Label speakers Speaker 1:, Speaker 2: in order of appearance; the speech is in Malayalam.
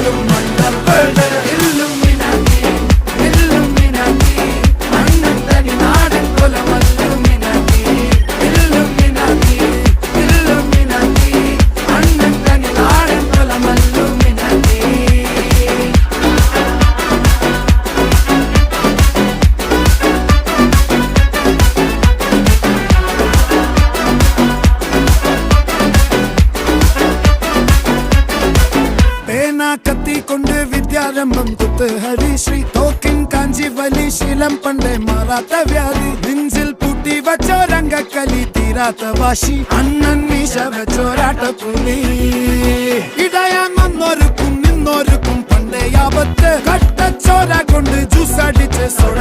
Speaker 1: പോലും മണ്ടപ്പേട് ഇല്ലുമിനാറ്റി ഇല്ലുമിനാറ്റി അണ്ണൻ തനി നാടൻ കൊലമല്ലുമിനാറ്റി ഇല്ലുമിനാറ്റി ഇല്ലുമിനാറ്റി അണ്ണൻ തനി നാടൻ കൊലമല്ലുമിനാറ്റി. കത്തി കൊണ്ട് വിദ്യാരംഭം കുത്ത് ഹരിശ്രീ തോക്കിൻ കാഞ്ചി വലി ശീലം പണ്ടേ മാറാത്ത വ്യാധി നെഞ്ചിൽ പൂട്ടി വച്ചോരംഗക്കലി തീരാത്ത വാശി അണ്ണൻ മീശ വെച്ചോരാട്ട പുലി ഇടയാൻ വന്നോർക്കും നിന്നോർക്കും പണ്ടേ ആപത്ത് കട്ടച്ചോര കൊണ്ട് ജ്യൂസ് അടിച്ച് സോഡ